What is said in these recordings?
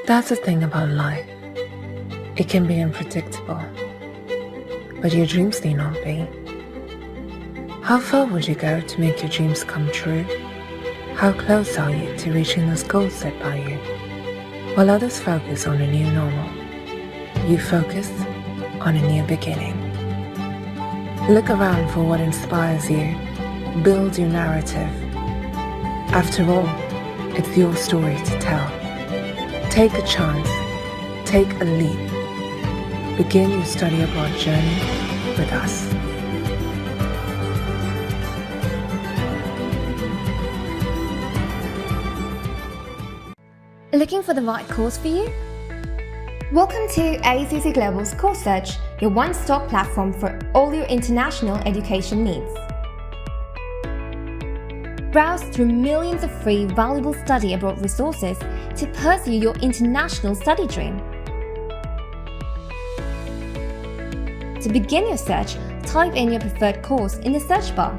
That's the thing about life. It can be unpredictable, but your dreams need not be. How far would you go to make your dreams come true? How close are you to reaching those goals set by you? While others focus on a new normal, you focus on a new beginning. Look around for what inspires you. Build your narrative. After all, it's your story to tell. Take a chance. Take a leap. Begin your study abroad journey with us. Looking for the right course for you? Welcome to AECC Global's Course Search, your one-stop platform for all your international education needs. Browse through millions of free, valuable study abroad resources to pursue your international study dream. To begin your search, type in your preferred course in the search bar.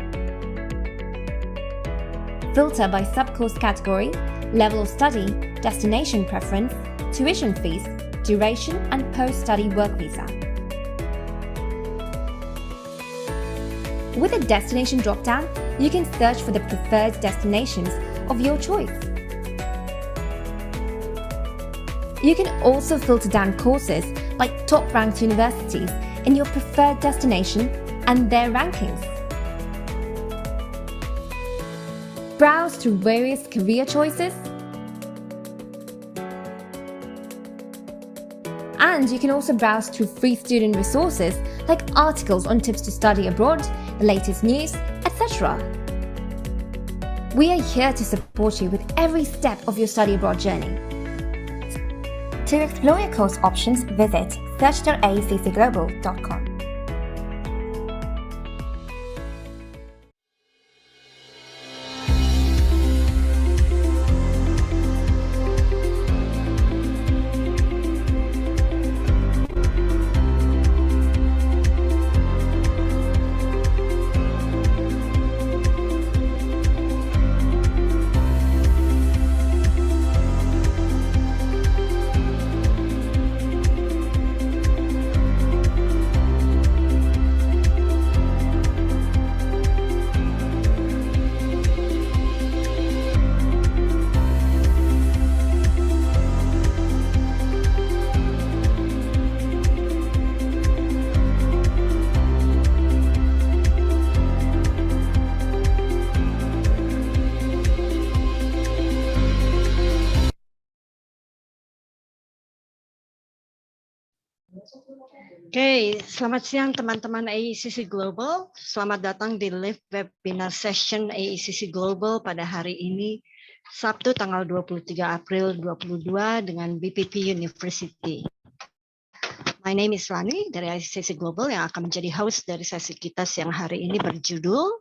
Filter by sub-course category, level of study, destination preference, tuition fees, duration, and post-study work visa. With a destination drop-down, you can search for the preferred destinations of your choice. You can also filter down courses like top-ranked universities in your preferred destination and their rankings. Browse through various career choices, and you can also browse through free student resources like articles on tips to study abroad, the latest news, etc. We are here to support you with every step of your study abroad journey. To explore your course options, visit search.aeccglobal.com. Oke, selamat siang teman-teman AECC Global. Selamat datang di live webinar session AECC Global pada hari ini, Sabtu tanggal 23 April 2022 dengan BPP University. My name is Rani dari AECC Global yang akan menjadi host dari sesi kita siang hari ini berjudul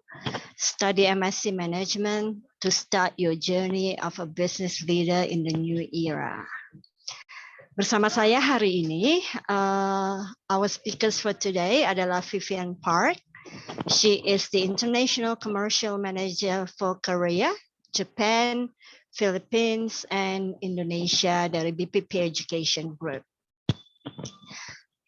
Study MSc Management to Start Your Journey of a Business Leader in the New Era. Bersama saya hari ini, our speakers for today adalah Vivian Park. She is the International Commercial Manager for Korea, Japan, Philippines, and Indonesia dari BPP Education Group.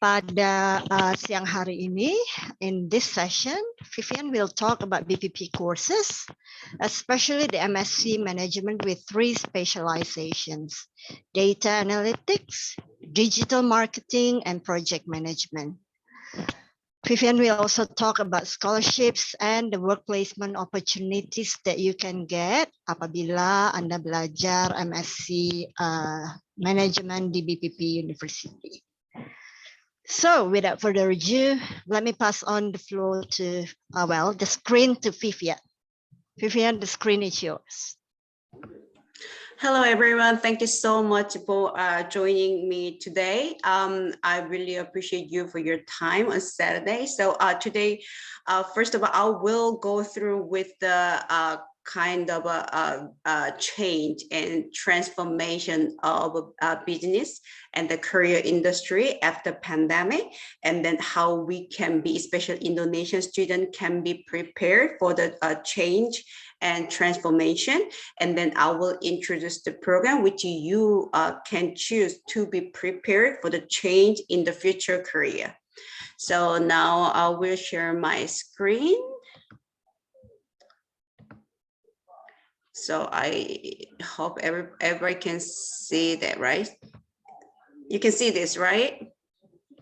Pada siang hari ini, in this session, Vivian will talk about BPP courses, especially the MSc Management with 3 specializations, data analytics, digital marketing, and project management. Vivian will also talk about scholarships and the work placement opportunities that you can get apabila Anda belajar MSc Management di BPP University. So without further ado, let me pass on the floor to, the screen to Vivian. Vivian, the screen is yours. Hello, everyone. Thank you so much for joining me today. I really appreciate you for your time on Saturday. So today, first of all, I will go through with the kind of a change and transformation of business and the career industry after pandemic, and then how we can be, especially Indonesian students, can be prepared for the change and transformation. And then I will introduce the program which you can choose to be prepared for the change in the future career. So now I will share my screen. So I hope everybody can see that, right? You can see this, right?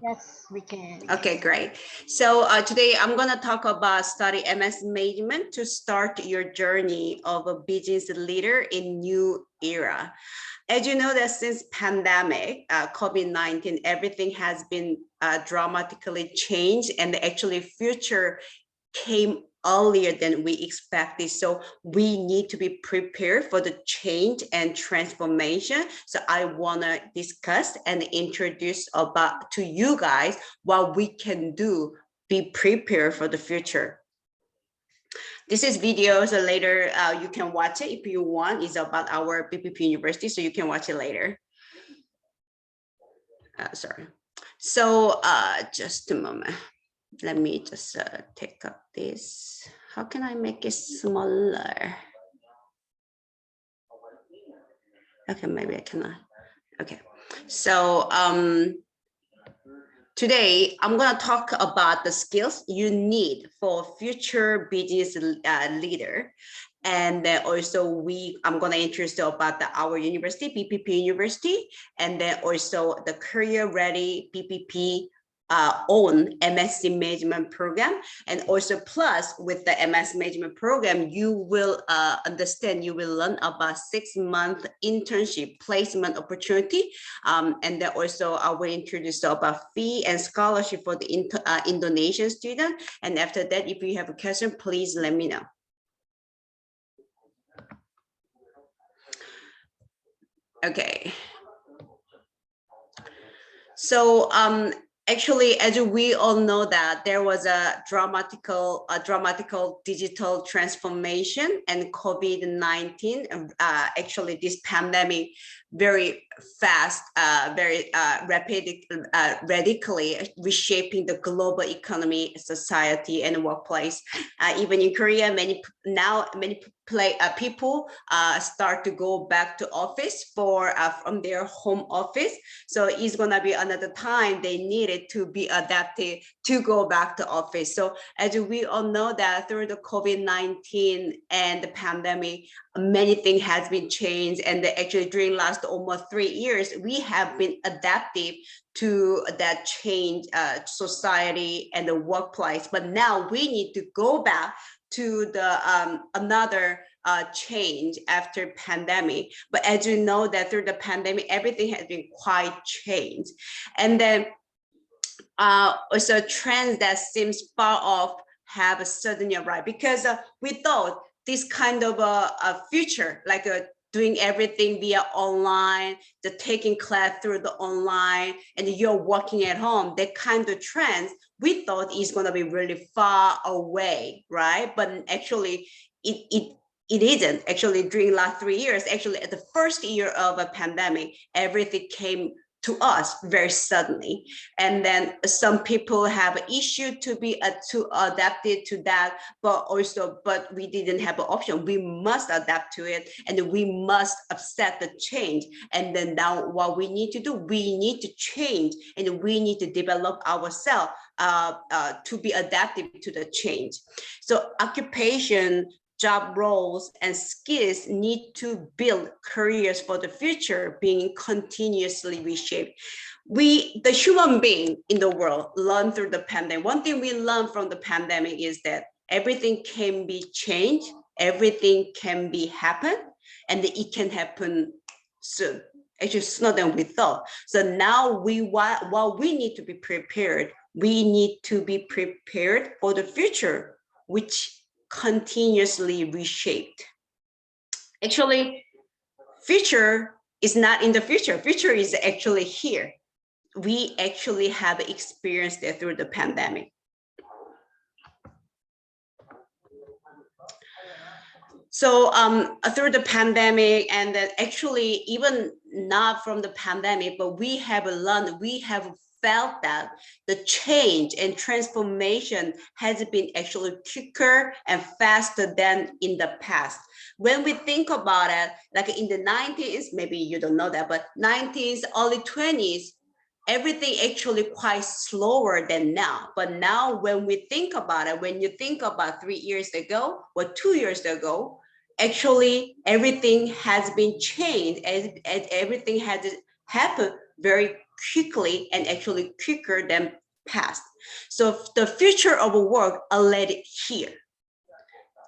Yes, we can. Okay, great. So today I'm going to talk about study MSc Management to start your journey of a business leader in new era. As you know that since pandemic, COVID-19, everything has been dramatically changed, and actually future came earlier than we expected. So we need to be prepared for the change and transformation. So I want to discuss and introduce about to you guys what we can do, be prepared for the future. This is video, so later you can watch it if you want. It's about our BPP University, so you can watch it later. Sorry. So just a moment. Let me just take up this. How can I make it smaller? Okay, maybe I cannot. Okay, so today I'm going to talk about the skills you need for future business leader. And then also I'm going to introduce about our university, BPP University, and then also the career ready BPP own MSc Management program. And also plus with the MS Management program, you will understand, you will learn about 6-month internship placement opportunity. And then also I will introduce about fee and scholarship for the Indonesian student. And after that, if you have a question, please let me know. Okay. So actually, as we all know that there was a dramatical digital transformation, and COVID-19, actually this pandemic very fast, radically reshaping the global economy, society, and workplace. Even in Korea, many people start to go back to office from their home office. So it's gonna be another time they needed to be adapted to go back to office. So as we all know that through the COVID-19 and the pandemic, many things has been changed, and actually during last almost 3 years, we have been adaptive to that change, society and the workplace. But now we need to go back to the another change after pandemic. But as you know that through the pandemic, everything has been quite changed. And then also trends that seems far off have suddenly arrived, because we thought this kind of a future, like doing everything via online, the taking class through the online, and you're working at home, that kind of trends we thought is going to be really far away, right? But actually it isn't. Actually during last 3 years, actually at the first year of a pandemic, everything came to us very suddenly. And then some people have issue to be to adapted to that, but we didn't have an option. We must adapt to it, and we must accept the change. And then now what we need to do, we need to change, and we need to develop ourselves to be adaptive to the change. So occupation, job roles, and skills need to build careers for the future, being continuously reshaped. The human being in the world, learn through the pandemic. One thing we learned from the pandemic is that everything can be changed, everything can be happen, and it can happen soon. Actually, sooner than we thought. So now while we need to be prepared, we need to be prepared for the future, which continuously reshaped. Actually, future is not in the future. Future is actually here. We actually have experienced it through the pandemic. So through the pandemic, and actually even not from the pandemic, but we have learned, we have felt that the change and transformation has been actually quicker and faster than in the past. When we think about it, like in the 90s, maybe you don't know that, but 90s, early 20s, everything actually quite slower than now. But now when we think about it, when you think about 3 years ago or 2 years ago, actually everything has been changed and everything has happened very quickly and actually quicker than past. So the future of work already here.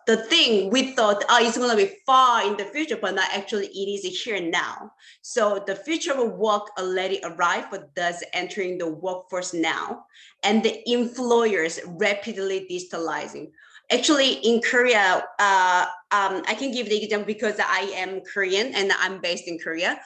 The thing we thought, oh, it's going to be far in the future, but not actually, it is here now. So the future of work already arrived, but does entering the workforce now. And the employers rapidly digitalizing. Actually, in Korea, I can give the example because I am Korean and I'm based in Korea.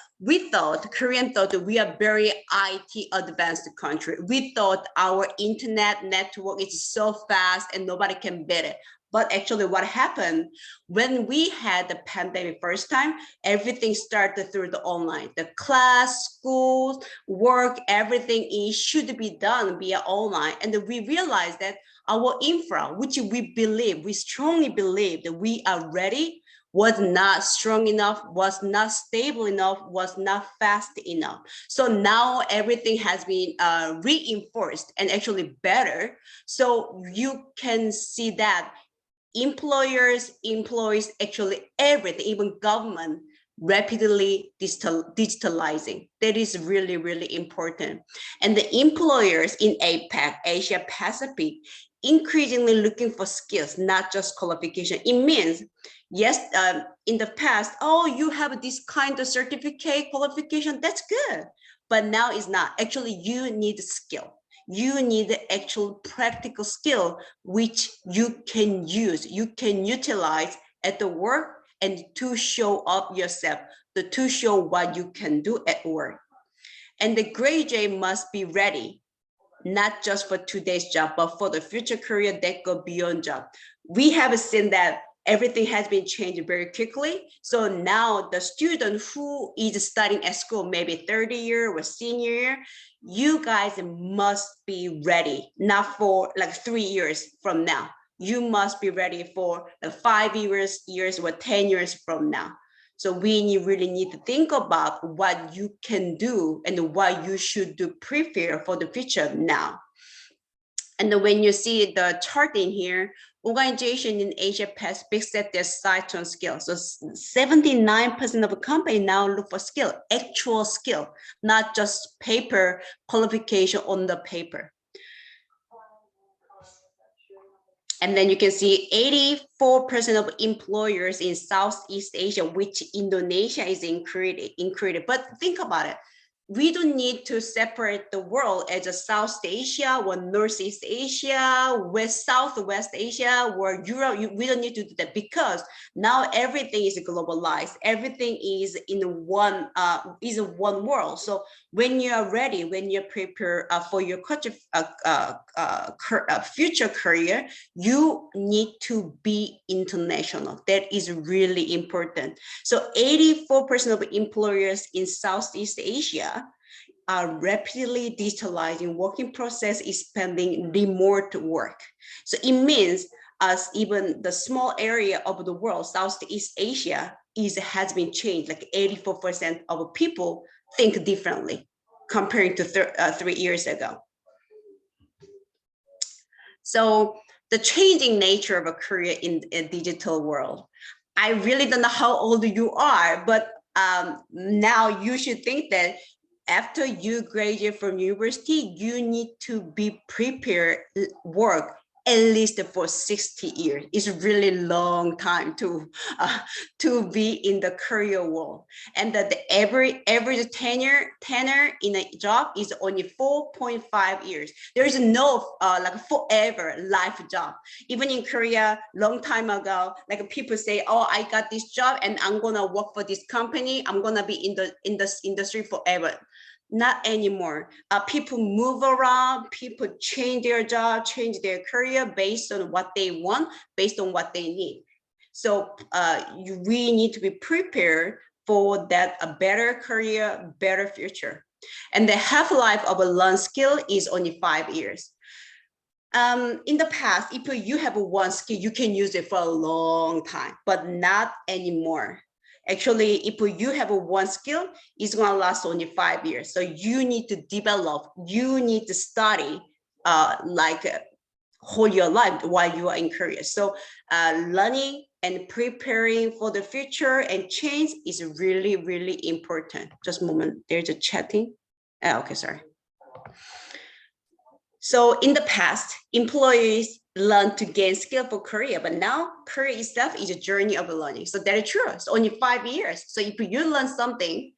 Korean thought that we are very IT advanced country. We thought our internet network is so fast and nobody can beat it. But actually what happened when we had the pandemic first time, everything started through the online, the class, schools, work, everything should be done via online. And we realized that our infra, which we strongly believe that we are ready, was not strong enough, was not stable enough, was not fast enough. So now everything has been reinforced and actually better. So you can see that employers, employees, actually everything, even government, rapidly digitalizing. That is really, really important. And the employers in APAC, Asia Pacific, increasingly looking for skills, not just qualification. It means, yes, in the past, oh, you have this kind of certificate qualification, that's good. But now it's not. Actually, you need skill. You need the actual practical skill, which you can use, you can utilize at the work and to show up yourself, to show what you can do at work. And the graduate must be ready, not just for today's job, but for the future career that go beyond job. We have seen that everything has been changed very quickly. So now the student who is studying at school, maybe 30 year or senior year, you guys must be ready, not for like 3 years from now. You must be ready for 5 years or 10 years from now. So we really need to think about what you can do and what you should do, prepare for the future now. And when you see the chart in here, organization in Asia Pacific set their sights on skill. So 79% of the company now look for skill, actual skill, not just paper qualification on the paper. And then you can see 84% of employers in Southeast Asia, which Indonesia is included. But think about it. We don't need to separate the world as a South Asia or Northeast Asia, Southwest Asia, or Europe. We don't need to do that because now everything is globalized. Everything is in one world. So when you are ready, when you prepare for your future career, you need to be international. That is really important. So 84% of employers in Southeast Asia are rapidly digitalizing working process, expanding remote work. So it means as even the small area of the world, Southeast Asia has been changed. Like 84% of people think differently compared to 3 years ago. So the changing nature of a career in a digital world. I really don't know how old you are, but now you should think that after you graduate from university, you need to be prepared work at least for 60 years. It's a really long time to be in the career world. And that the average tenure in a job is only 4.5 years. There is no like forever life job. Even in Korea, long time ago, like people say, oh, I got this job and I'm gonna work for this company. I'm gonna be in this industry forever. Not anymore. People move around, people change their job, change their career based on what they want, based on what they need. So we need to be prepared for that, a better career, better future. And the half-life of a learned skill is only 5 years. In the past, if you have one skill, you can use it for a long time, but not anymore. Actually, if you have one skill, it's going to last only 5 years. So you need to develop, you need to study whole your life while you are in career. So learning and preparing for the future and change is really, really important. Just a moment, there's a chatting. Okay, sorry. So in the past, employees learn to gain skill for career, but now career itself is a journey of learning. So that is true. It's only 5 years. So if you learn something,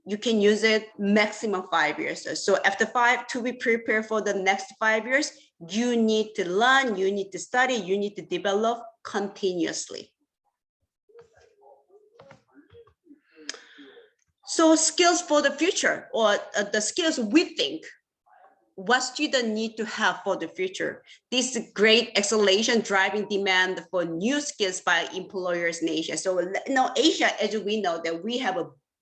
you can use it maximum 5 years. So after 5, to be prepared for the next 5 years, you need to learn, you need to study, you need to develop continuously. So skills for the future, or the skills we think what students need to have for the future. This great acceleration driving demand for new skills by employers in Asia. So Asia, as we know, that we have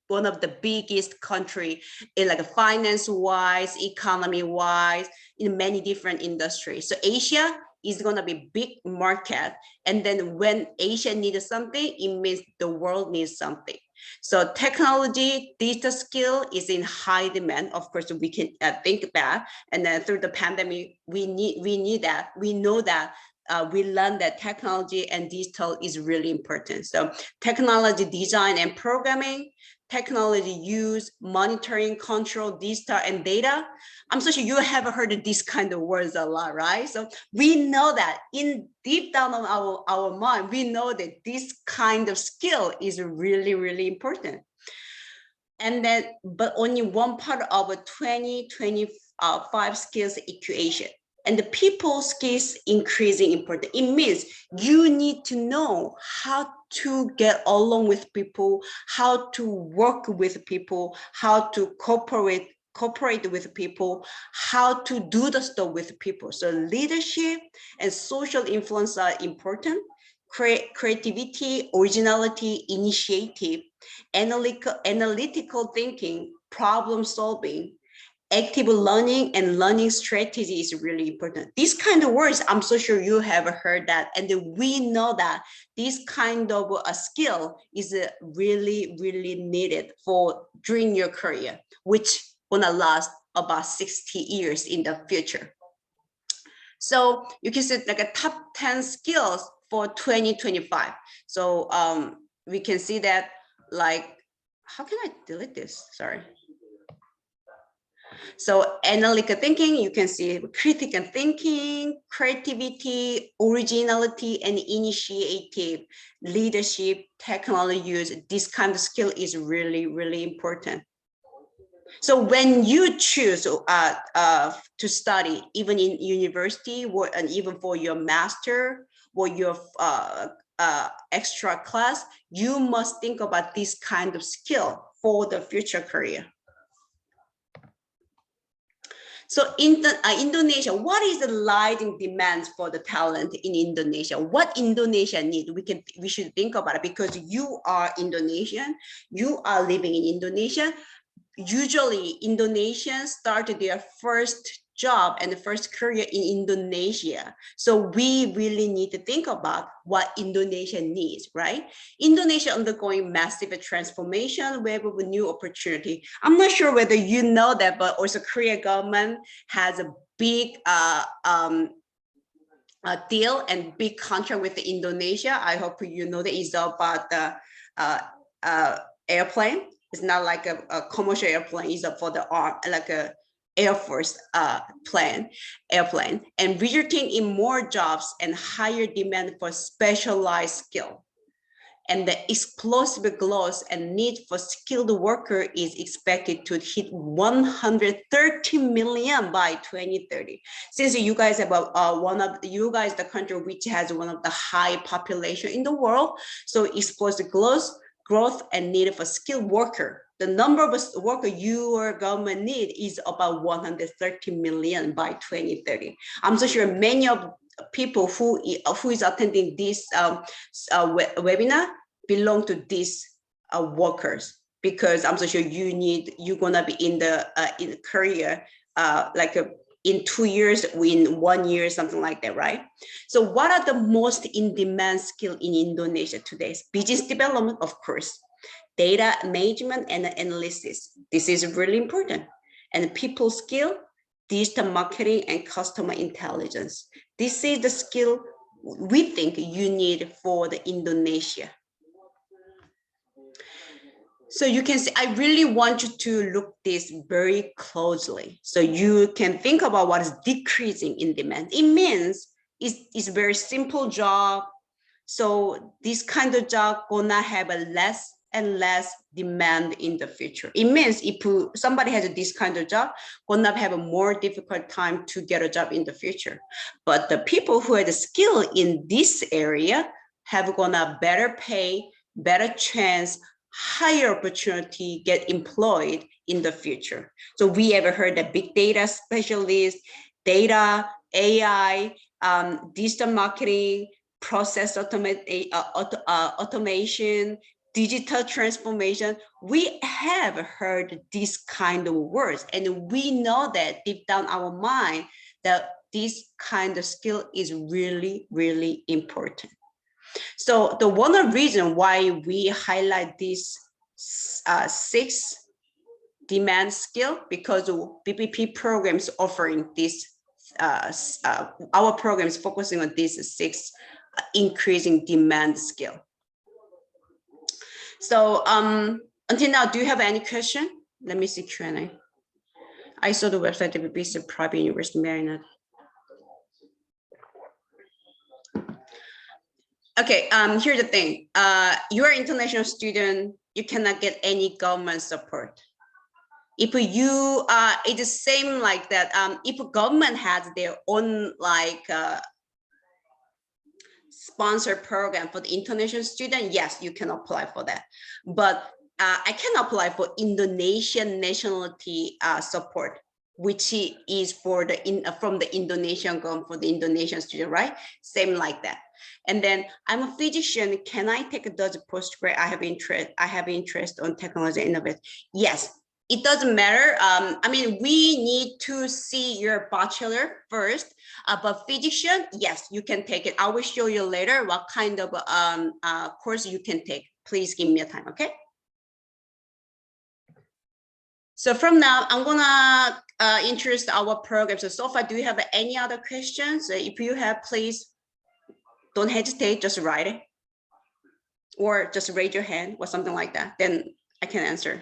one of the biggest country in finance-wise, economy-wise, in many different industries. So Asia is going to be big market. And then when Asia needs something, it means the world needs something. So technology, digital skill is in high demand. Of course, we can think that. And then through the pandemic, we need that. We know that we learned that technology and digital is really important. So technology design and programming, technology use, monitoring, control, digital, and data. I'm so sure you have heard these kind of words a lot, right? So we know that in deep down on our mind, we know that this kind of skill is really, really important. And then, but only one part of a 2025 skills equation. And the people skills increasing important. It means you need to know how to get along with people, how to work with people, how to cooperate with people, how to do the stuff with people. So leadership and social influence are important. Creativity, originality, initiative, analytical thinking, problem solving, active learning and learning strategy is really important. These kind of words, I'm so sure you have heard that. And we know that this kind of a skill is really, really needed for during your career, which gonna last about 60 years in the future. So you can see like a top 10 skills for 2025. So we can see that how can I delete this? Sorry. So analytical thinking, you can see critical thinking, creativity, originality, and initiative, leadership, technology use. This kind of skill is really, really important. So when you choose to study, even in university and even for your master or your extra class, you must think about this kind of skill for the future career. So in Indonesia, what is the lighting demands for the talent in Indonesia? What Indonesia need? We should think about it, because you are Indonesian, you are living in Indonesia. Usually Indonesians started their first job and the first career in Indonesia. So we really need to think about what Indonesia needs, right? Indonesia undergoing massive transformation, wave of new opportunity. I'm not sure whether you know that, but also Korea government has a big deal and big contract with Indonesia. I hope you know that it's about the airplane. It's not like a commercial airplane. It's for the like a Air Force airplane, and resulting in more jobs and higher demand for specialized skill. And the explosive growth and need for skilled worker is expected to hit 130 million by 2030. Since you guys have the country which has one of the high population in the world, so explosive growth and need for skilled worker. The number of workers your government need is about 130 million by 2030. I'm so sure many of people who is attending this webinar belong to these workers. because I'm so sure you're gonna be in Korea in 2 years, in 1 year, something like that, right? So what are the most in-demand skill in Indonesia today? Business development, of course, data management and analysis. This is really important. And people skill, digital marketing and customer intelligence. This is the skill we think you need for the Indonesia. So you can see, I really want you to look this very closely. So you can think about what is decreasing in demand. It means it's a very simple job. So this kind of job gonna have a less and less demand in the future. It means if somebody has this kind of job, gonna have a more difficult time to get a job in the future. But the people who have the skill in this area have gonna better pay, better chance, higher opportunity get employed in the future. So we ever heard that big data specialist, data, AI, digital marketing, process automation, digital transformation. We have heard these kind of words, and we know that deep down our mind that this kind of skill is really, really important. So the one reason why we highlight these 6 demand skill, because BPP programs offering this, our programs focusing on these 6 increasing demand skill. So until now, do you have any question? Let me see Q&A. I saw the website BPP is a private university, may I not? Okay, here's the thing. You're an international student, you cannot get any government support. If you, it's the same like that. If government has their own sponsor program for the international student, yes, you can apply for that. But I can apply for Indonesian nationality support, which is for the from the Indonesian government for the Indonesian student, right? Same like that. And then I'm a physician. Can I take a Dutch postgrad? I have interest on technology and innovation. Yes, it doesn't matter. I mean, we need to see your bachelor first. But physician, yes, you can take it. I will show you later what kind of course you can take. Please give me a time, okay? So from now, I'm gonna introduce our program. So far, do you have any other questions? If you have, please don't hesitate, just write it. Or just raise your hand or something like that. Then I can answer.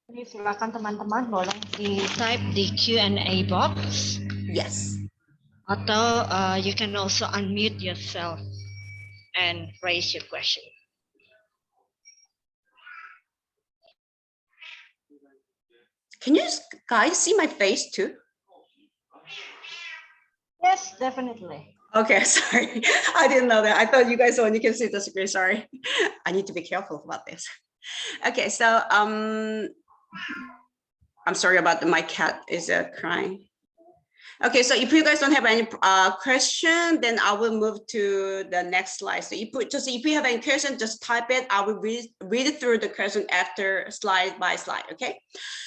Silakan teman-teman boleh di-type di Q&A box. Yes. Atau you can also unmute yourself and raise your question. Can you guys see my face too? Yes, definitely. Okay, sorry. I didn't know that. I thought you guys only can see the screen. Sorry. I need to be careful about this. Okay, so I'm sorry about my cat is crying. Okay, so if you guys don't have any question, then I will move to the next slide. So if you have any question, just type it. I will read through the question after slide by slide. Okay.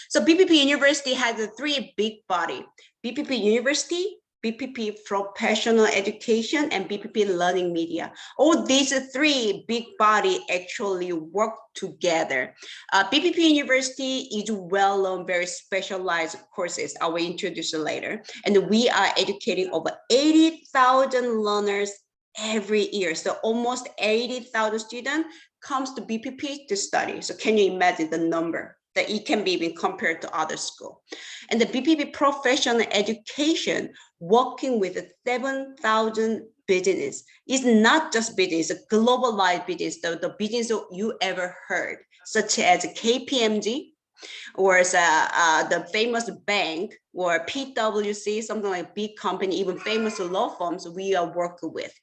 So BPP University has 3 big body: BPP University, BPP Professional Education, and BPP Learning Media. All these 3 big body actually work together. BPP University is well-known, very specialized courses. I will introduce it later. And we are educating over 80,000 learners every year. So almost 80,000 students comes to BPP to study. So can you imagine the number? That it can be even compared to other schools. And the BPP Professional Education, working with 7,000 business. It's not just business, it's a globalized business, the business you ever heard, such as KPMG, or the famous bank, or PwC, something like big company, even famous law firms we are working with.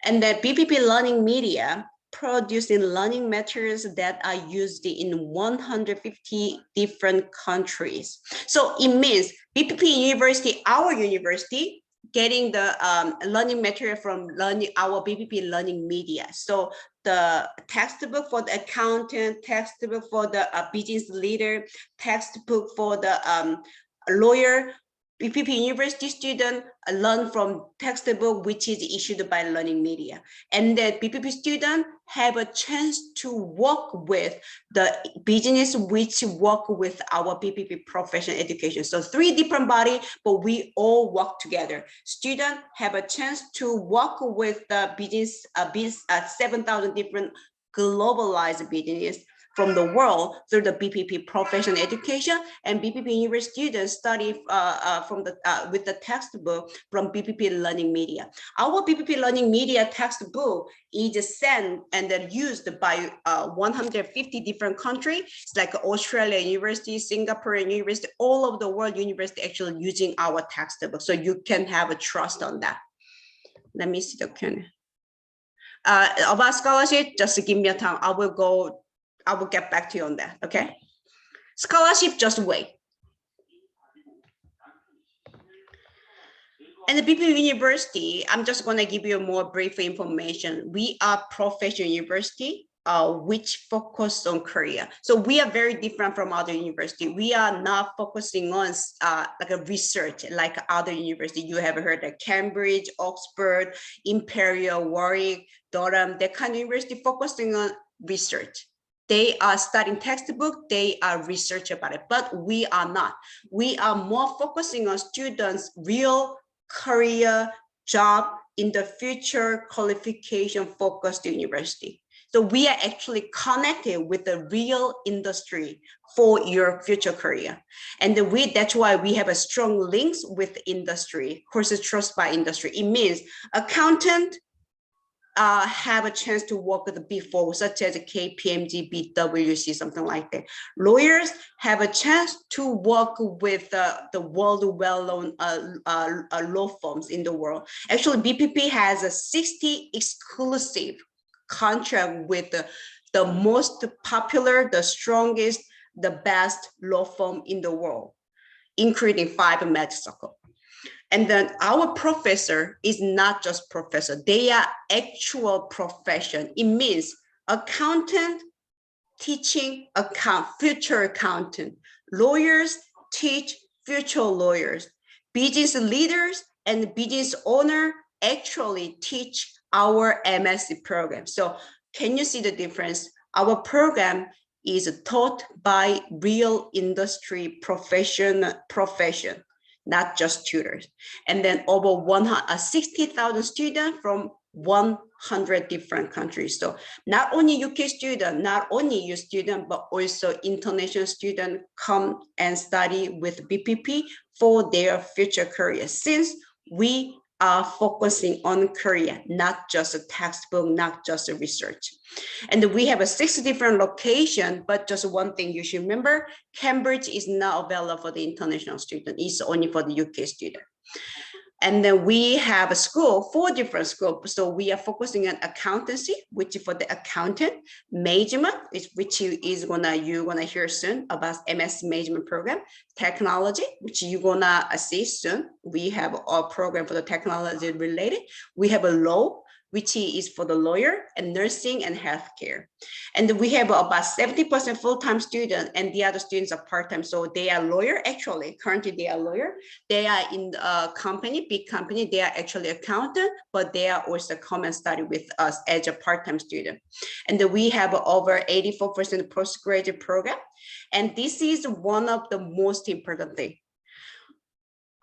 And the BPP Learning Media, producing learning materials that are used in 150 different countries. So it means BPP University, our university, getting the learning material from our BPP Learning Media. So the textbook for the accountant, textbook for the business leader, textbook for the lawyer. BPP University student learn from textbook which is issued by Learning Media, and then BPP student have a chance to work with the business which work with our BPP professional education. So 3 different body, but we all work together. Student have a chance to work with the business 7,000 different globalized business from the world through the BPP professional education, and BPP University students study from the with the textbook from BPP Learning Media. Our BPP Learning Media textbook is sent and then used by 150 different countries, like Australia University, Singapore University, all over the world university actually using our textbook. So you can have a trust on that. Let me see the Q&A. About scholarship, just give me a time. I will get back to you on that, okay? Scholarship, just wait. And the BPP University, I'm just gonna give you more brief information. We are professional university, which focus on Korea. So we are very different from other university. We are not focusing on like a research like other university. You have heard of Cambridge, Oxford, Imperial, Warwick, Durham, that kind of university focusing on research. They are studying textbook, they are research about it, but we are not. We are more focusing on students' real career, job in the future, qualification focused university. So we are actually connected with the real industry for your future career. And that's why we have a strong links with industry, courses trust by industry. It means accountant, have a chance to work with the Big Four, such as KPMG, BWC, something like that. Lawyers have a chance to work with the world well-known law firms in the world. Actually, BPP has a 60 exclusive contract with the most popular, the strongest, the best law firm in the world, including 5 med school. And then our professor is not just professor, they are actual profession. It means accountant teaching future accountant. Lawyers teach future lawyers. Business leaders and business owner actually teach our MSc program. So can you see the difference? Our program is taught by real industry profession, not just tutors. And then over 60,000 students from 100 different countries. So not only UK student, not only US student, but also international student come and study with BPP for their future career, since we are focusing on Korea, not just a textbook, not just a research. And we have 6 different locations, but just one thing you should remember, Cambridge is not available for the international student, it's only for the UK student. And then we have a school, 4 different schools. So we are focusing on accountancy, which is for the accountant, management, which you're gonna hear soon about MSc Management program, technology, which you're gonna see soon. We have a program for the technology related. We have a law, which is for the lawyer, and nursing and healthcare. And we have about 70% full-time students, and the other students are part-time. So they are lawyer, actually, currently they are lawyer. They are in a company, big company, they are actually accountant, but they are also come and study with us as a part-time student. And we have over 84% postgraduate program. And this is one of the most important things.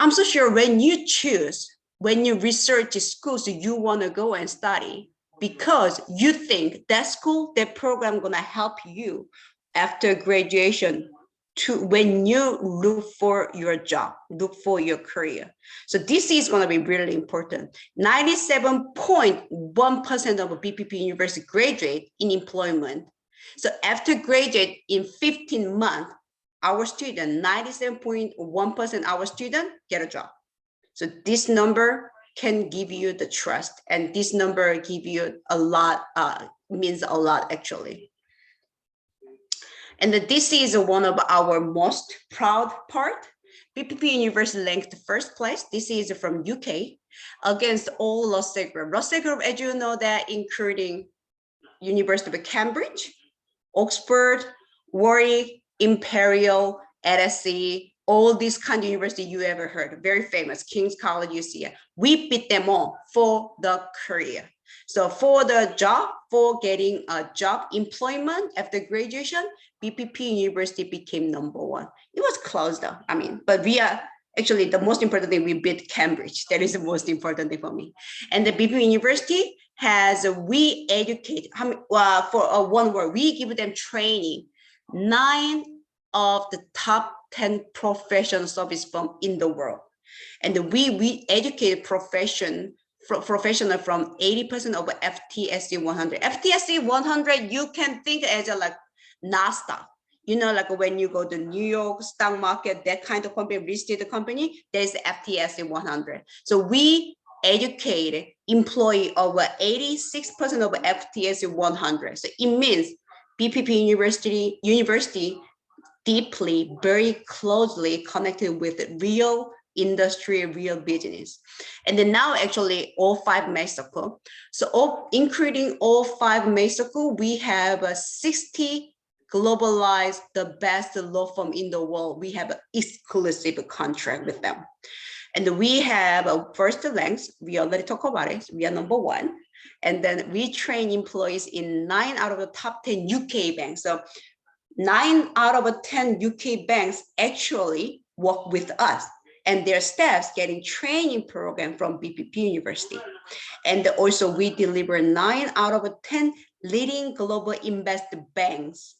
I'm so sure when you choose, when you research schools you want to go and study, because you think that school, that program gonna help you after graduation to when you look for your job, look for your career. So this is gonna be really important. 97.1% of BPP University graduate in employment. So after graduate in 15 months, our student, 97.1% our student get a job. So this number can give you the trust, and this number give you a lot, means a lot actually. And this is one of our most proud part. BPP University ranked first place. This is from UK against all Russell Group. Russell Group, as you know, that including University of Cambridge, Oxford, Warwick, Imperial, LSE, all these kind of university you ever heard, very famous, King's College, UCL. We beat them all for the career. So for the job, for getting a job employment after graduation, BPP University became #1. It was close though, I mean, but we are actually the most important thing, we beat Cambridge. That is the most important thing for me. And the BPP University has, we educate, for one word, we give them training, 9 of the top 10 professional service firms in the world. And we educate professional from 80% of FTSE 100. FTSE 100, you can think as a like NASDAQ. You know, like when you go to New York stock market, that kind of company, listed company, there's the FTSE 100. So we educate employee over 86% of FTSE 100. So it means BPP University deeply, very closely connected with real industry, real business. And then now actually all 5 Mexico. So including all 5 Mexico, we have 60 globalized, the best law firm in the world. We have an exclusive contract with them. And we have a first ranks, we already talked about it, we are #1. And then we train employees in 9 out of the top 10 UK banks. So 9 out of 10 UK banks actually work with us, and their staffs getting training program from BPP University. And also we deliver 9 out of 10 leading global investment banks.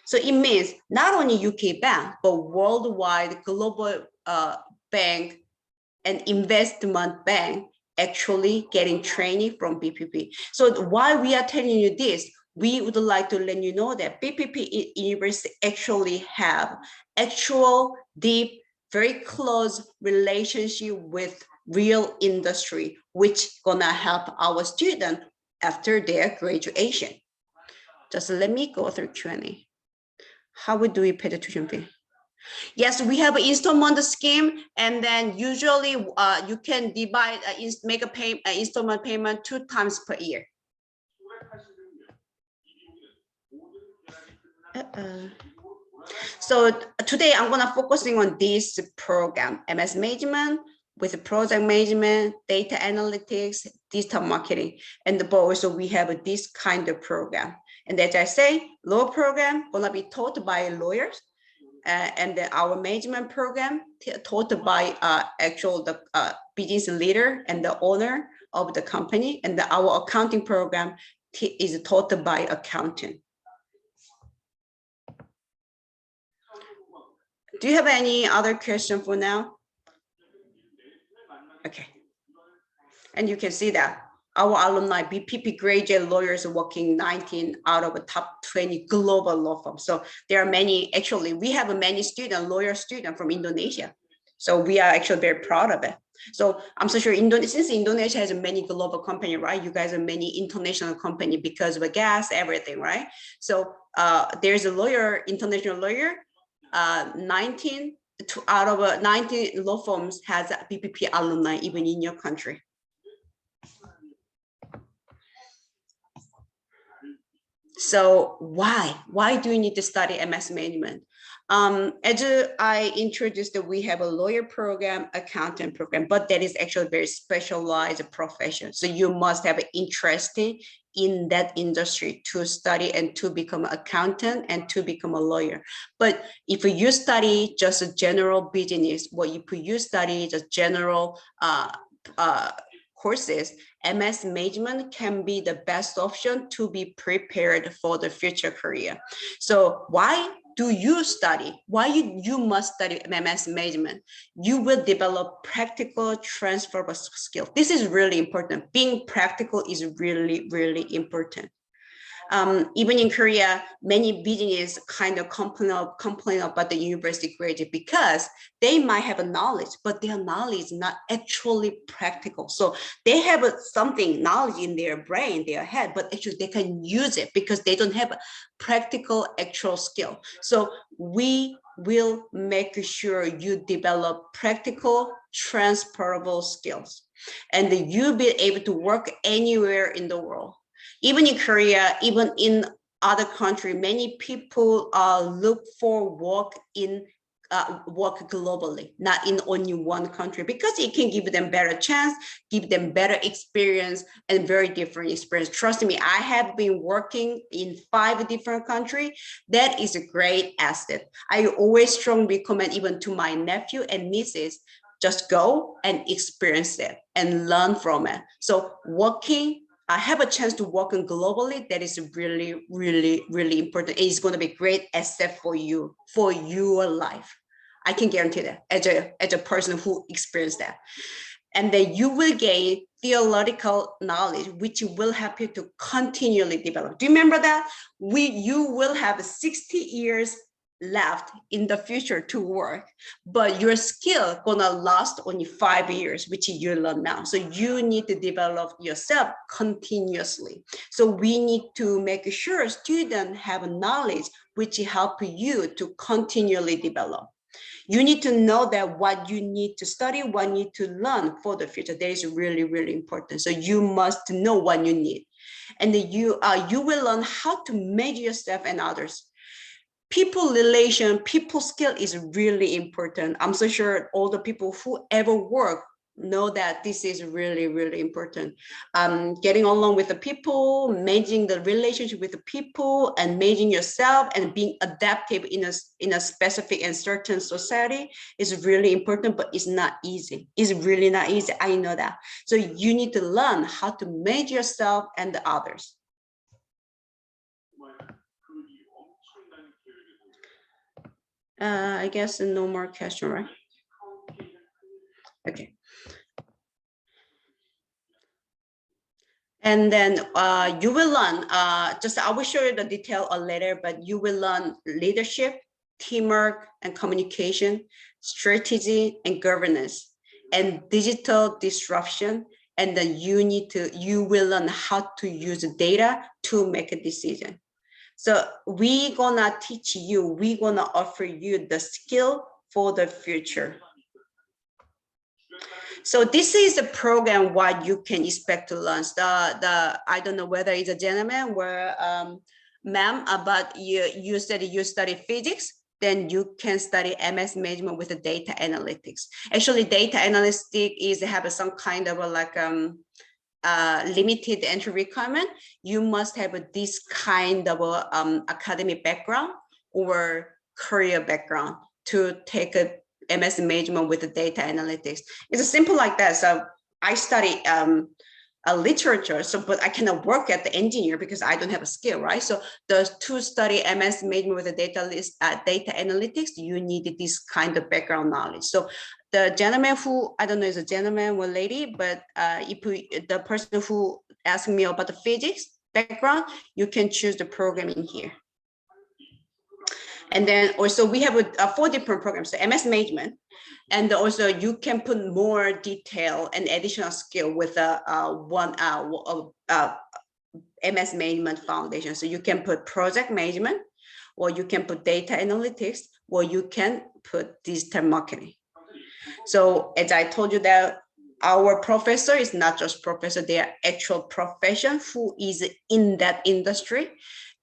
So it means not only UK bank, but worldwide global bank and investment bank actually getting training from BPP. So why we are telling you this, we would like to let you know that BPP University actually have actual deep, very close relationship with real industry, which gonna help our student after their graduation. Just let me go through Q&A. How do we pay the tuition fee? Yes, we have an installment scheme, and then usually you can divide, make a installment payment 2 times per year. So today I'm gonna focusing on this program, MS Management with project management, data analytics, digital marketing, and also we have this kind of program. And as I say, law program gonna be taught by lawyers, and then our management program taught by the business leader and the owner of the company, and our accounting program is taught by accountant. Do you have any other question for now? Okay. And you can see that our alumni, BPP graduate lawyers working 19 out of the top 20 global law firms. So there are many, actually, we have many lawyer students from Indonesia. So we are actually very proud of it. So I'm so sure since Indonesia has many global company, right? You guys are many international company because of gas, everything, right? So there's a lawyer, international lawyer, 19 out of 19 law firms has a BPP alumni even in your country. So why do you need to study MS Management? As I introduced, we have a lawyer program, accountant program, but that is actually very specialized profession. So you must have an interest in that industry to study and to become an accountant and to become a lawyer. But if you study just a general business, if you study just general courses, MS Management can be the best option to be prepared for the future career. So why do you study? Why you must study MS Management? You will develop practical transferable skills. This is really important. Being practical is really, really important. Even in Korea, many business kind of complain about the university graduate because they might have a knowledge, but their knowledge is not actually practical. So they have something, knowledge in their brain, their head, but actually they can use it because they don't have a practical actual skill. So we will make sure you develop practical transferable skills, and you'll be able to work anywhere in the world. Even in Korea, even in other country, many people look for work globally, not in only one country, because it can give them better chance, give them better experience and very different experience. Trust me, I have been working in 5 different countries. That is a great asset. I always strongly recommend even to my nephew and nieces, just go and experience it and learn from it. So working, I have a chance to work on globally. That is really, really, really important. It's going to be a great asset for you, for your life. I can guarantee that as a person who experienced that. And then you will gain theoretical knowledge, which will help you to continually develop. Do you remember that? You will have 60 years left in the future to work, but your skill gonna last only 5 years, which you learn now. So you need to develop yourself continuously. So we need to make sure students have knowledge which help you to continually develop. You need to know that what you need to study, what you need to learn for the future. That is really, really important. So you must know what you need. And then you will learn how to measure yourself and others. People relation, people skill is really important. I'm so sure all the people who ever work know that this is really, really important. Getting along with the people, managing the relationship with the people, and managing yourself and being adaptive in a specific and certain society is really important, but it's not easy. It's really not easy. I know that. So you need to learn how to manage yourself and the others. I guess no more question, right? Okay. And then you will learn, I will show you the detail later, but you will learn leadership, teamwork and communication, strategy and governance, and digital disruption. And then you will learn how to use data to make a decision. So we're gonna teach you, we're gonna offer you the skill for the future. So this is a program what you can expect to learn. I don't know whether it's a gentleman or ma'am, but you said you study physics, then you can study MS Management with the data analytics. Actually, data analytics have some kind of limited entry requirement. You must have this kind of academic background or career background to take a MS Management with the data analytics. It's simple like that. So I study a literature, but I cannot work at the engineer because I don't have a skill, right? So to study MS Management with the data analytics, you need this kind of background knowledge. So the gentleman who, I don't know if it's a gentleman or lady, but the person who asked me about the physics background, you can choose the program in here. And then also we have 4 different programs, so MS Management, and also you can put more detail and additional skill with MS Management Foundation. So you can put project management, or you can put data analytics, or you can put digital marketing. So as I told you that our professor is not just professor, they are actual profession who is in that industry.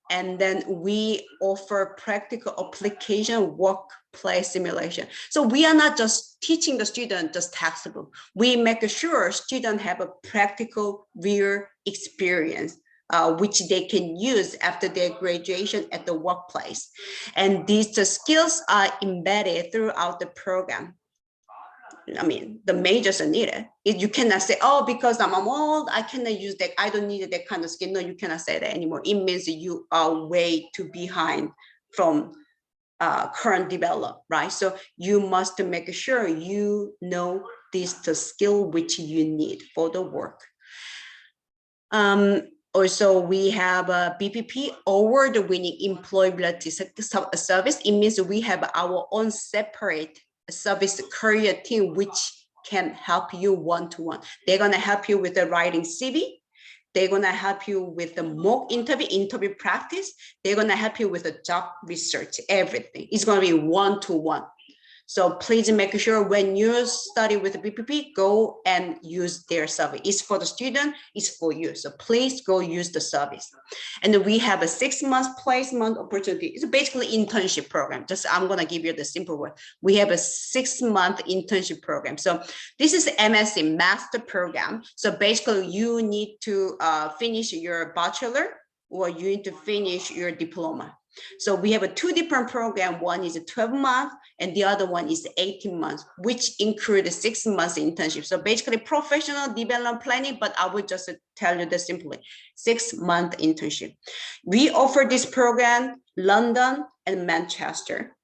And then we offer practical application workplace simulation. So we are not just teaching the student just textbook. We make sure students have a practical, real experience, which they can use after their graduation at the workplace. And these skills are embedded throughout the program. I mean, the majors are needed. You cannot say, oh, because I'm old, I cannot use that. I don't need that kind of skill. No, you cannot say that anymore. It means you are way too behind from current develop, right? So you must make sure you know the skill which you need for the work. Also, we have a BPP, award-winning employability service. It means we have our own separate service career team which can help you one-to-one. They're going to help you with the writing CV. They're going to help you with the mock interview practice. They're going to help you with the job research, everything. It's going to be one-to-one. So please make sure when you study with the BPP, go and use their service. It's for the student, it's for you. So please go use the service. And then we have a 6-month placement opportunity. It's basically internship program. Just I'm gonna give you the simple word. We have a 6-month internship program. So this is MSc master program. So basically you need to finish your bachelor or you need to finish your diploma. So we have 2 different programs. One is a 12-month and the other one is 18 months, which include a 6 months internship. So basically professional development planning, but I would just tell you this simply, 6-month internship. We offer this program, London and Manchester.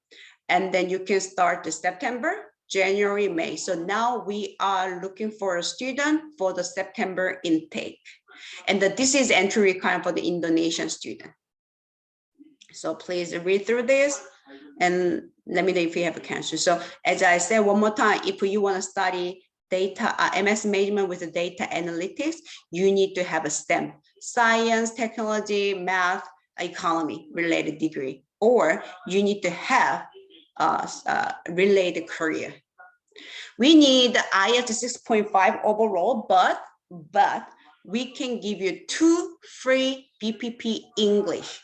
And then you can start the September, January, May. So now we are looking for a student for the September intake. And this is entry requirement for the Indonesian student. So please read through this and let me know if you have a question. So as I said one more time, if you want to study data, MS Management with the data analytics, you need to have a STEM, science, technology, math, economy related degree, or you need to have a related career. We need IELTS 6.5 overall, but we can give you 2 free BPP English.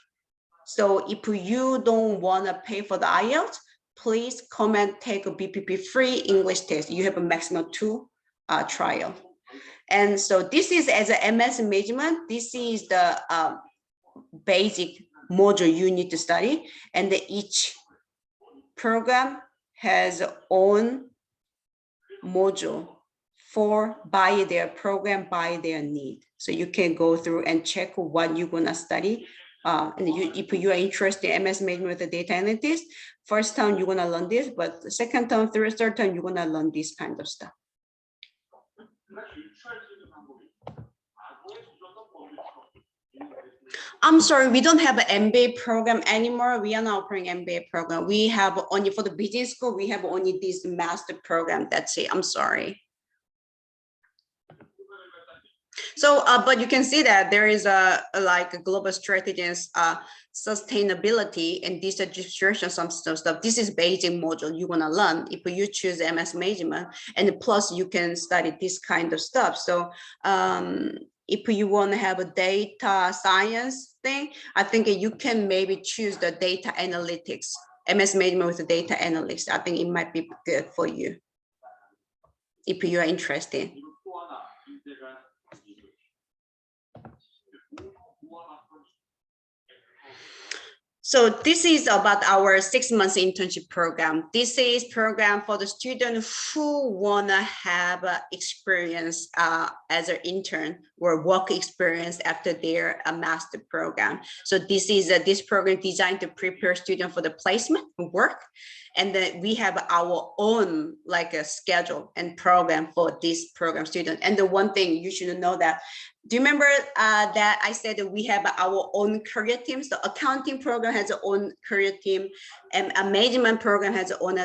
So if you don't want to pay for the IELTS, please come and take a BPP free English test. You have a maximum 2 trial. And so this is as a MS Management, this is the basic module you need to study. And each program has own module by their program, by their need. So you can go through and check what you're gonna study. And if you are interested in MS Management with the data analytics, first time you're gonna learn this, but the second time, third time, you're gonna learn this kind of stuff. I'm sorry, we don't have an MBA program anymore. We are not offering MBA program. We have only for the business school, we have only this master program. That's it. I'm sorry. So, but you can see that there is a global strategies, sustainability, and distribution, some stuff. This is basic module you want to learn if you choose MS Management, and plus you can study this kind of stuff. So, if you want to have a data science thing, I think you can maybe choose the data analytics, MS Management with the data analytics. I think it might be good for you if you are interested. So this is about our 6 months internship program. This is program for the student who wanna have experience as an intern or work experience after their master program. So this is this program designed to prepare students for the placement work. And then we have our own a schedule and program for this program student. And the one thing you should know that, do you remember that I said that we have our own career teams? The accounting program has its own career team, and a management program has its own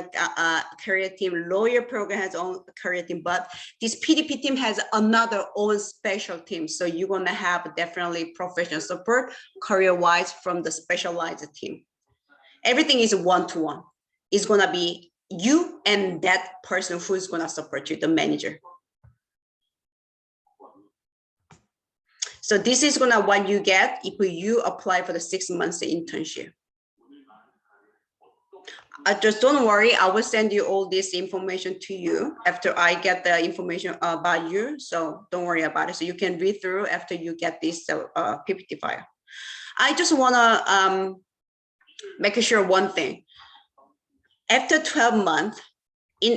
career team, lawyer program has its own career team, but this PDP team has another own special team. So you're gonna have definitely professional support career-wise from the specialized team. Everything is one-to-one. It's gonna be you and that person who is gonna support you, the manager. So this is what you get if you apply for the 6 months internship. Just don't worry, I will send you all this information to you after I get the information about you. So don't worry about it. So you can read through after you get this PPT file. I just wanna make sure one thing. After 12 months,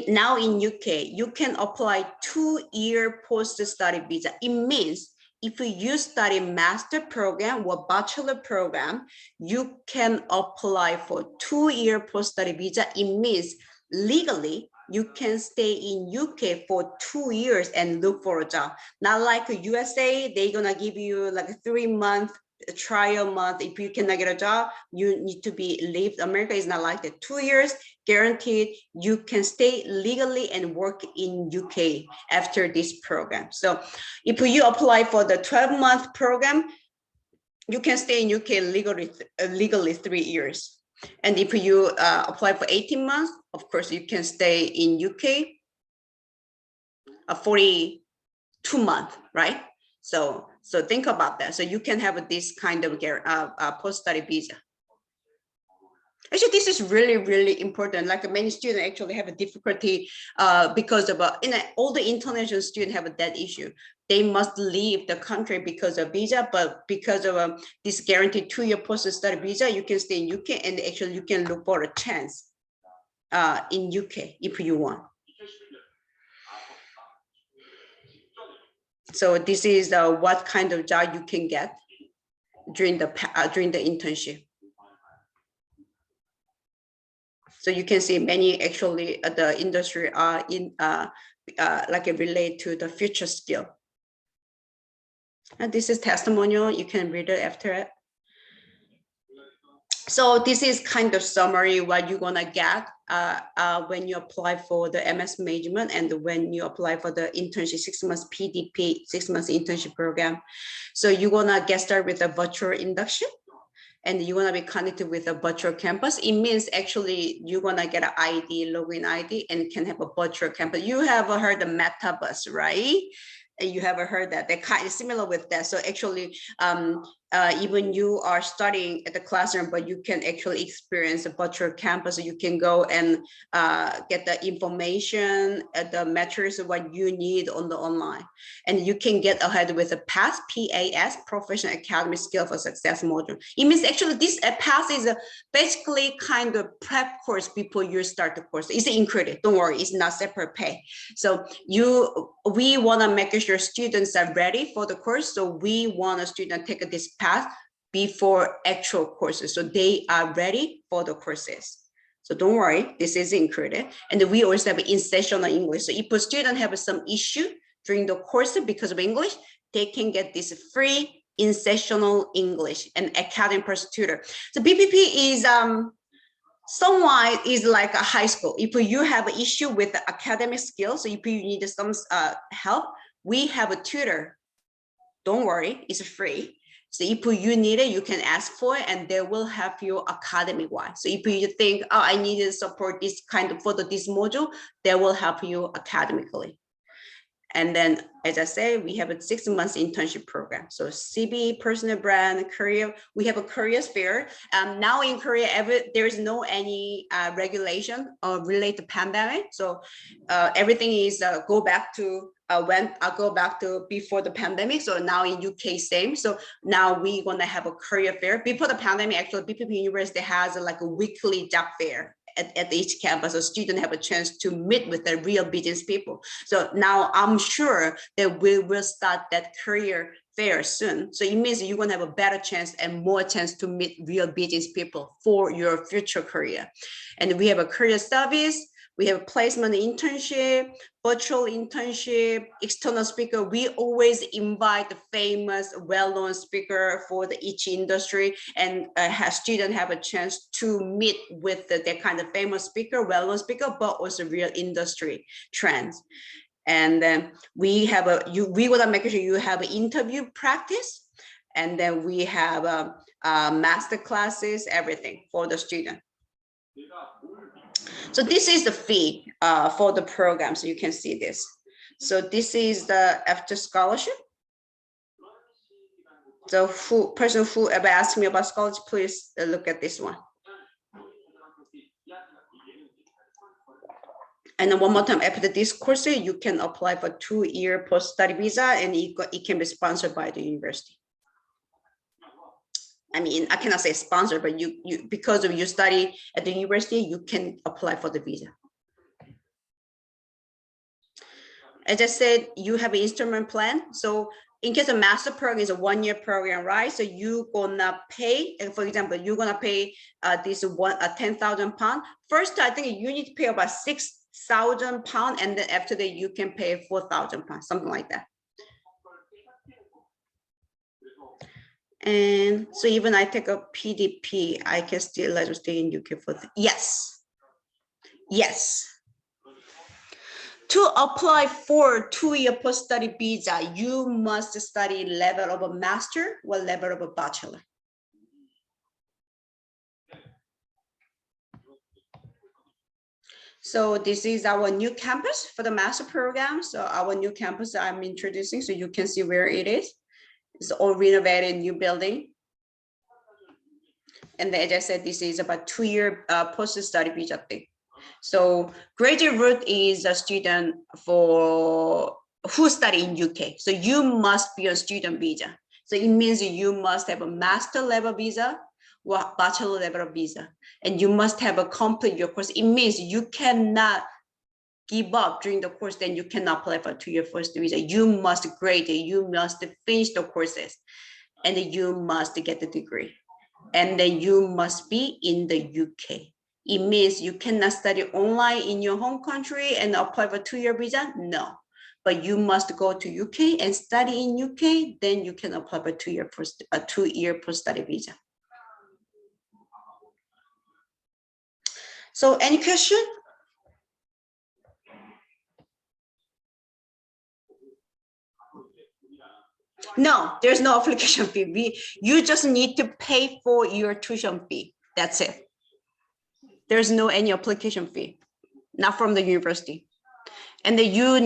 now in UK, you can apply 2-year post-study visa. It means if you study master program or bachelor program, you can apply for 2-year post-study visa. It means legally you can stay in UK for 2 years and look for a job. Not like USA, they're gonna give you like a 3-month trial month. If you cannot get a job, you need to leave. America is not like that. 2 years guaranteed you can stay legally and work in UK after this program. So if you apply for the 12-month program, you can stay in UK legally 3 years. And if you apply for 18 months, of course, you can stay in UK 42 months, right? So think about that. So you can have this kind of post-study visa. Actually, this is really, really important. Like many students actually have a difficulty because of all the international students have that issue. They must leave the country because of visa, but because of this guaranteed 2-year post-study visa, you can stay in UK, and actually you can look for a chance in UK if you want. So this is what kind of job you can get during the internship. So you can see many actually the industry are in like relate to the future skill. And this is testimonial. You can read it after it. So this is kind of summary what you're gonna get when you apply for the MS Management and when you apply for the internship 6 months PDP, 6 months internship program. So you're gonna get started with a virtual induction, and you're gonna be connected with a virtual campus. It means actually you're gonna get an ID, login ID, and can have a virtual campus. You have heard the Metabus, right? You have heard that. They're kind of similar with that. So actually, even you are studying at the classroom, but you can actually experience a virtual campus. You can go and get the information, the materials of what you need on the online, and you can get ahead with a PAS, PAS, Professional Academic Skill for Success module. It means actually this PAS is basically kind of prep course before you start the course. It's included. Don't worry, it's not separate pay. So we want to make sure students are ready for the course. So we want a student take this path before actual courses, so they are ready for the courses. So don't worry, this is included. And we also have in-sessional English. So if a student have some issue during the course because of English, they can get this free in-sessional English and academic person tutor. So BPP is somewhat is like a high school. If you have an issue with the academic skills, so if you need some help, we have a tutor. Don't worry, it's free. So if you need it, you can ask for it, and they will help you academic wise. So if you think, oh, I need to support this kind of for this module, they will help you academically. And then, as I said, we have a 6 months internship program. So CB, personal brand, career. We have a career fair. Now in Korea, there is no any regulation related to pandemic. So everything is go back to when I go back to before the pandemic. So now in UK, same. So now we're gonna have a career fair. Before the pandemic, actually, BPP University has like a weekly job fair at each campus, so students have a chance to meet with the real business people. So now I'm sure that we will start that career fair soon. So it means you're gonna have a better chance and more chance to meet real business people for your future career. And we have a career service, we have placement internship, virtual internship, external speaker. We always invite the famous, well-known speaker for each industry, and students have a chance to meet with that kind of famous speaker, well-known speaker, but also real industry trends. And then we have we want to make sure you have an interview practice, and then we have master classes, everything for the student. So this is the fee for the program. So you can see this. So this is the after scholarship. So person who ever asked me about scholarship, please look at this one. And then one more time, after this course, you can apply for 2-year post-study visa, and it can be sponsored by the university. I mean, I cannot say sponsor, but you because of your study at the university, you can apply for the visa. As I said, you have an instrument plan. So in case of master program is a 1-year program, right? So you're gonna pay, and for example, you're gonna pay this £10,000. First, I think you need to pay about £6,000, and then after that, you can pay £4,000, something like that. And so even I take a PDP, I can still let you stay in UK for yes. To apply for 2-year post-study visa, you must study level of a master or level of a bachelor. So this is our new campus for the master program. So our new campus I'm introducing, so you can see where it is. It's all renovated new building. And then, as I said, this is about 2-year post-study visa thing. So graduate route is a student who study in UK. So you must be on student visa. So it means you must have a master level visa or bachelor level visa, and you must have a complete your course. It means you cannot give up during the course, then you cannot apply for 2-year first visa. You must grade it, you must finish the courses, and then you must get the degree. And then you must be in the UK. It means you cannot study online in your home country and apply for 2-year visa. No, but you must go to UK and study in UK. Then you can apply for 2-year post-study visa. So, any question? No, there's no application fee. You just need to pay for your tuition fee. That's it. There's no any application fee, not from the university. And then you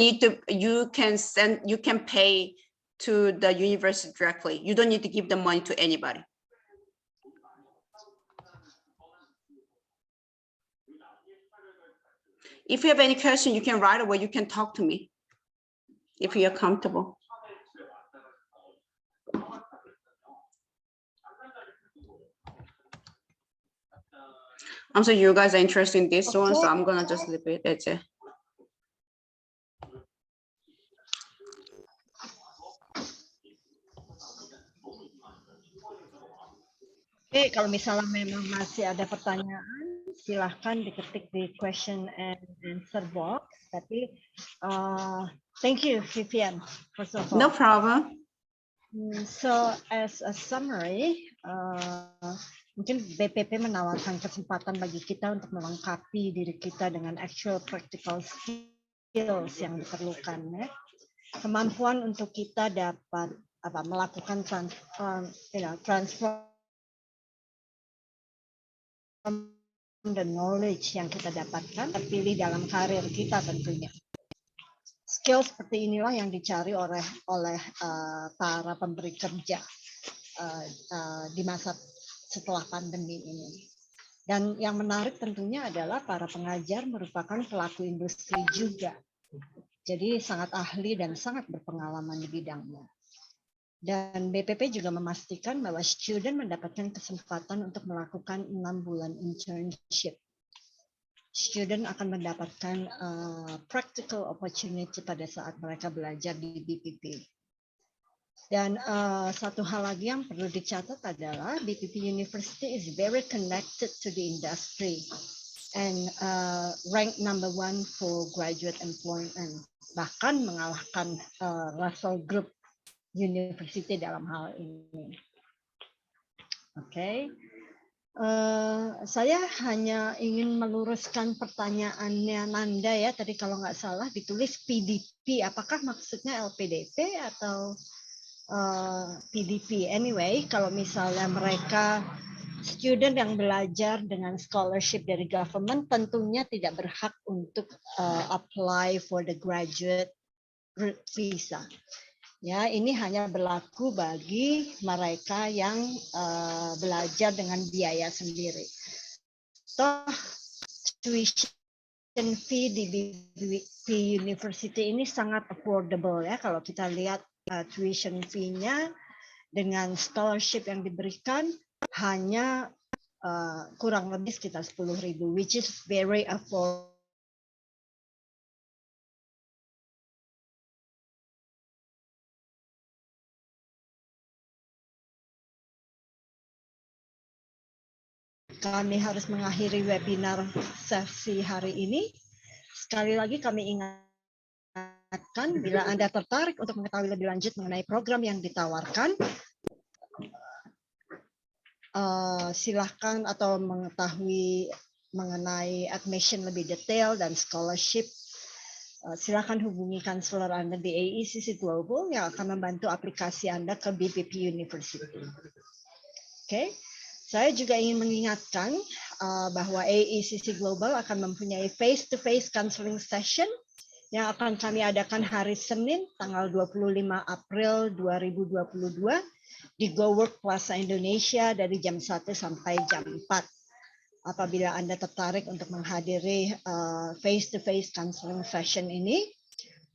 can pay to the university directly. You don't need to give the money to anybody. If you have any question, you can write or you can talk to me if you're comfortable. I'm sorry, you guys are interested in this one, so I'm gonna just leave it. That's it. Oke, kalau misalnya memang masih ada pertanyaan, silahkan diketik di question and answer box. Tapi thank you, Vivian, first of all. No problem. So as a summary, mungkin BPP menawarkan kesempatan bagi kita untuk melengkapi diri kita dengan actual practical skills yang diperlukan, ya. Kemampuan untuk kita dapat melakukan transfer the knowledge yang kita dapatkan terpilih dalam karir kita tentunya. Skill seperti inilah yang dicari oleh para pemberi kerja di masa setelah pandemi ini. Dan yang menarik tentunya adalah para pengajar merupakan pelaku industri juga. Jadi sangat ahli dan sangat berpengalaman di bidangnya. Dan BPP juga memastikan bahwa student mendapatkan kesempatan untuk melakukan 6 bulan internship. Student akan mendapatkan practical opportunity pada saat mereka belajar di BPP. Dan satu hal lagi yang perlu dicatat adalah BPP University is very connected to the industry and ranked number 1 for graduate employment, bahkan mengalahkan Russell Group University dalam hal ini. Oke. Saya hanya ingin meluruskan pertanyaannya Nanda ya, tadi kalau nggak salah ditulis PDP, apakah maksudnya LPDP atau PDP? Anyway, kalau misalnya mereka student yang belajar dengan scholarship dari government tentunya tidak berhak untuk apply for the graduate visa. Ya, ini hanya berlaku bagi mereka yang belajar dengan biaya sendiri. Toh tuition fee di BPP University ini sangat affordable ya, kalau kita lihat tuition fee-nya dengan scholarship yang diberikan hanya kurang lebih sekitar 10.000, which is very affordable. Kami harus mengakhiri webinar sesi hari ini. Sekali lagi kami ingatkan, bila Anda tertarik untuk mengetahui lebih lanjut mengenai program yang ditawarkan, silahkan atau mengetahui mengenai admission lebih detail dan scholarship, silahkan hubungi konselor Anda di AECC Global yang akan membantu aplikasi Anda ke BPP University. Oke. Saya juga ingin mengingatkan bahwa AECC Global akan mempunyai face-to-face counseling session yang akan kami adakan hari Senin tanggal 25 April 2022 di Go Work Plaza Indonesia dari jam 1 sampai jam 4. Apabila Anda tertarik untuk menghadiri face-to-face counseling session ini,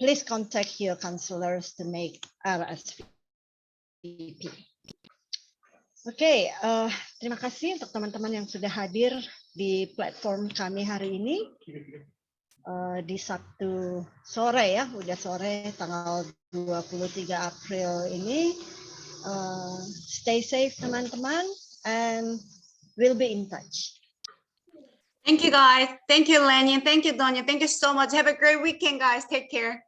please contact your counselors to make RSVP. Oke, terima kasih untuk teman-teman yang sudah hadir di platform kami hari ini. Di Sabtu sore ya, udah sore tanggal 23 April ini. Stay safe teman-teman, and we'll be in touch. Thank you, guys. Thank you, Lenny. Thank you, Donya. Thank you so much. Have a great weekend, guys. Take care.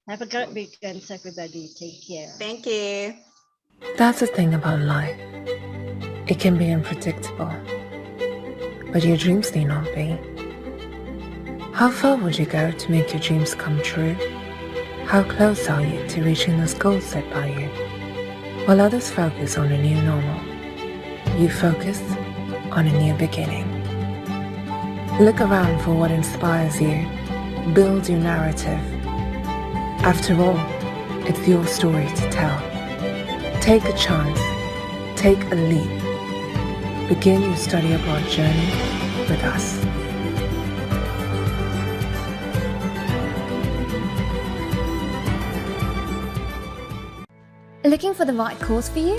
Have a great weekend, everybody. Take care. Thank you. That's the thing about life. It can be unpredictable, but your dreams need not be. How far would you go to make your dreams come true? How close are you to reaching those goals set by you? While others focus on a new normal, you focus on a new beginning. Look around for what inspires you. Build your narrative. After all, it's your story to tell. Take a chance. Take a leap. Begin your study abroad journey with us. Looking for the right course for you?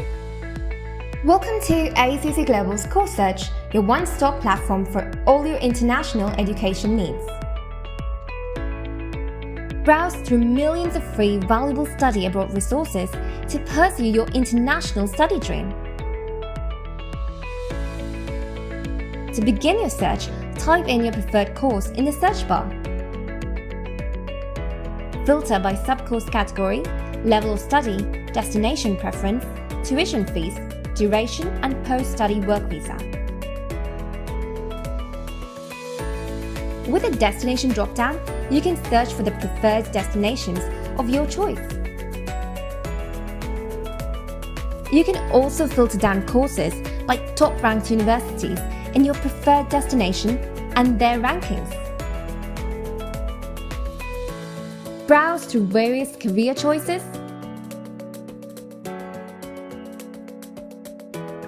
Welcome to AECC Global's Course Search, your one-stop platform for all your international education needs. Browse through millions of free, valuable study abroad resources to pursue your international study dream. To begin your search, type in your preferred course in the search bar. Filter by sub-course category, level of study, destination preference, tuition fees, duration, and post-study work visa. With a destination drop-down, you can search for the preferred destinations of your choice. You can also filter down courses by top-ranked universities in your preferred destination and their rankings. Browse through various career choices,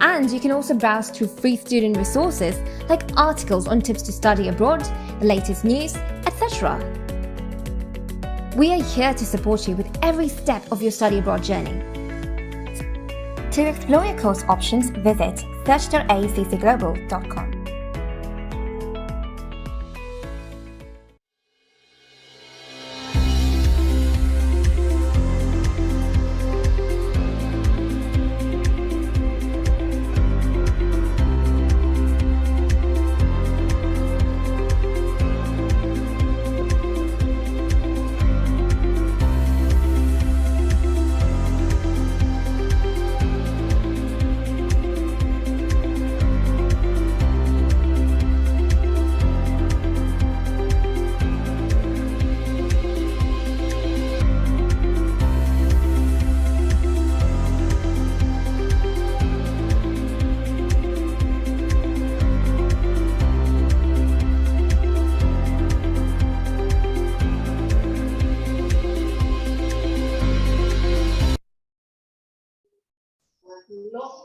and you can also browse through free student resources like articles on tips to study abroad, the latest news, etc. We are here to support you with every step of your study abroad journey. To explore your course options, visit search.aeccglobal.com.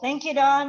Thank you, Don.